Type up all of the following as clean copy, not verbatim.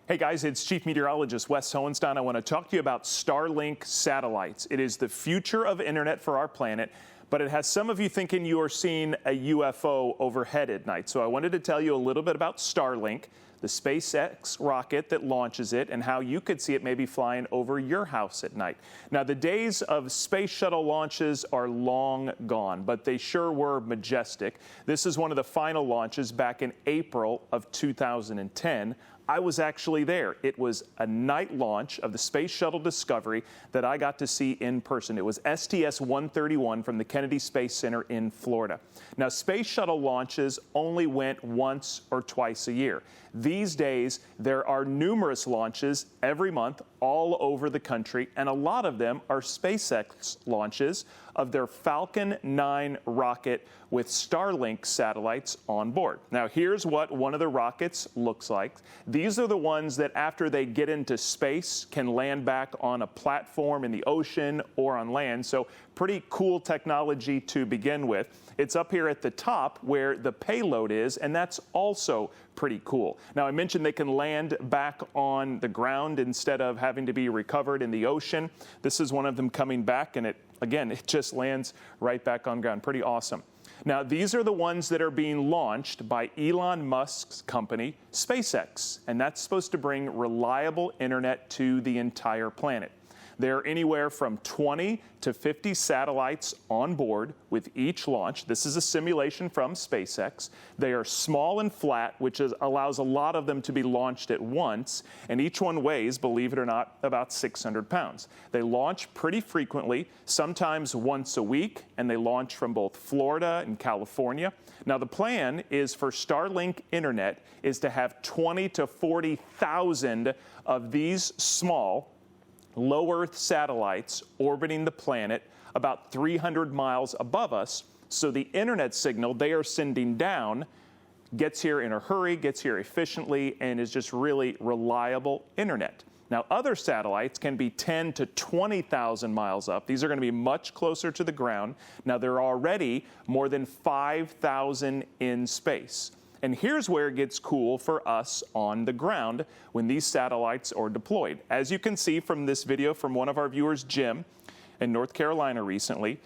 Hey guys, it's Chief Meteorologist Wes Hohenstein. I want to talk to you about Starlink satellites. It is the future of internet for our planet, but it has some of you thinking you are seeing a UFO overhead at night. So I wanted to tell you a little bit about Starlink, the SpaceX rocket that launches it, and how you could see it maybe flying over your house at night. Now, the days of space shuttle launches are long gone, but they sure were majestic. This is one of the final launches back in April of 2010. I was actually there. It was a night launch of the Space Shuttle Discovery that I got to see in person. It was STS-131 from the Kennedy Space Center in Florida. Now, space shuttle launches only went once or twice a year. These days, there are numerous launches every month all over the country, and a lot of them are SpaceX launches of their Falcon 9 rocket with Starlink satellites on board. Now, here's what one of the rockets looks like. These are the ones that after they get into space can land back on a platform in the ocean or on land. So pretty cool technology to begin with. It's up here at the top where the payload is, and that's also pretty cool. Now, I mentioned they can land back on the ground instead of having to be recovered in the ocean. This is one of them coming back, and it just lands right back on ground. Pretty awesome. Now, these are the ones that are being launched by Elon Musk's company, SpaceX, and that's supposed to bring reliable internet to the entire planet. There are anywhere from 20 to 50 satellites on board with each launch. This is a simulation from SpaceX. They are small and flat, which allows a lot of them to be launched at once, and each one weighs, believe it or not, about 600 pounds. They launch pretty frequently, sometimes once a week, and they launch from both Florida and California. Now, the plan is for Starlink Internet is to have 20 to 40,000 of these small low Earth satellites orbiting the planet about 300 miles above us, so the internet signal they are sending down gets here in a hurry, gets here efficiently, and is just really reliable internet. Now, other satellites can be 10 to 20,000 miles up. These are going to be much closer to the ground. Now, there are already more than 5,000 in space. And here's where it gets cool for us on the ground when these satellites are deployed. As you can see from this video from one of our viewers, Jim, in North Carolina recently,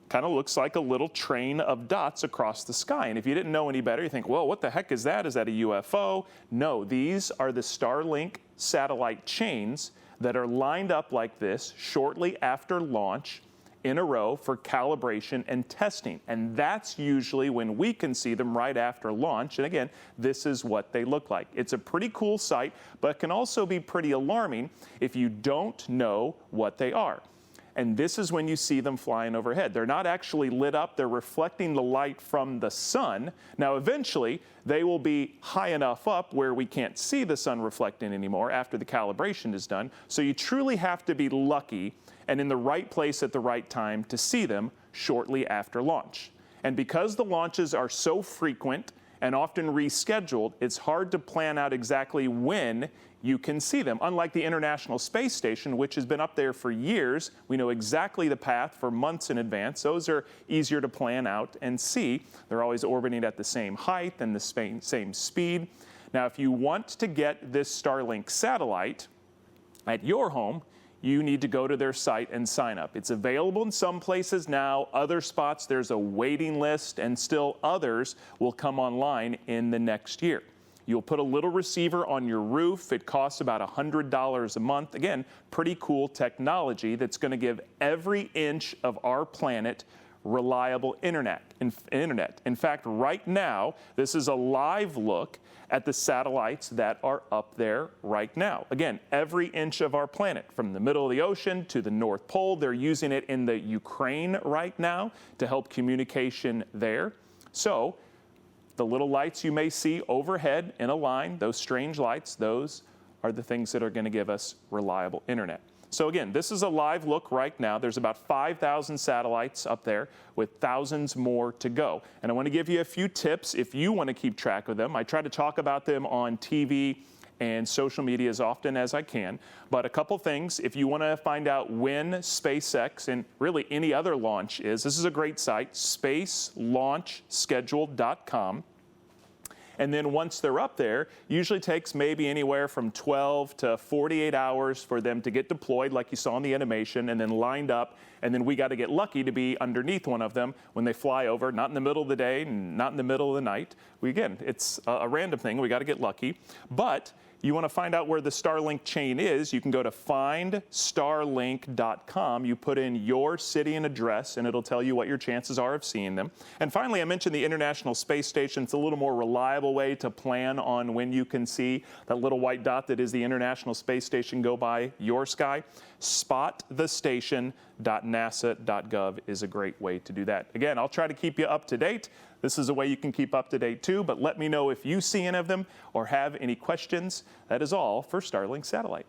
kind of looks like a little train of dots across the sky. And if you didn't know any better, you think, well, what the heck is that? Is that a UFO? No, these are the Starlink satellite chains that are lined up like this shortly after launch in a row for calibration and testing. And that's usually when we can see them right after launch. And again, this is what they look like. It's a pretty cool sight, but can also be pretty alarming if you don't know what they are. And this is when you see them flying overhead. They're not actually lit up. They're reflecting the light from the sun. Now, eventually, they will be high enough up where we can't see the sun reflecting anymore after the calibration is done. So you truly have to be lucky and in the right place at the right time to see them shortly after launch. And because the launches are so frequent and often rescheduled, it's hard to plan out exactly when you can see them. Unlike the International Space Station, which has been up there for years, we know exactly the path for months in advance. Those are easier to plan out and see. They're always orbiting at the same height and the same speed. Now, if you want to get this Starlink satellite at your home, you need to go to their site and sign up. It's available in some places now. Other spots, there's a waiting list, and still others will come online in the next year. You'll put a little receiver on your roof. It costs about $100 a month. Again, pretty cool technology that's going to give every inch of our planet reliable internet. In fact, right now, this is a live look at the satellites that are up there right now. Again, every inch of our planet, from the middle of the ocean to the North Pole. They're using it in the Ukraine right now to help communication there. So the little lights you may see overhead in a line, those strange lights, those are the things that are going to give us reliable internet. So again, this is a live look right now. There's about 5,000 satellites up there with thousands more to go. And I want to give you a few tips if you want to keep track of them. I try to talk about them on TV and social media as often as I can. But a couple things, if you want to find out when SpaceX and really any other launch is, this is a great site, spacelaunchschedule.com. And then once they're up there, usually takes maybe anywhere from 12 to 48 hours for them to get deployed, like you saw in the animation, and then lined up. And then we got to get lucky to be underneath one of them when they fly over, not in the middle of the day, not in the middle of the night. Again, it's a random thing. We got to get lucky. But you want to find out where the Starlink chain is, you can go to findstarlink.com. You put in your city and address, and it'll tell you what your chances are of seeing them. And finally, I mentioned the International Space Station. It's a little more reliable way to plan on when you can see that little white dot that is the International Space Station go by your sky. Spotthestation.nasa.gov is a great way to do that. Again, I'll try to keep you up to date. This is a way you can keep up to date too, but let me know if you see any of them or have any questions. That is all for Starlink Satellite.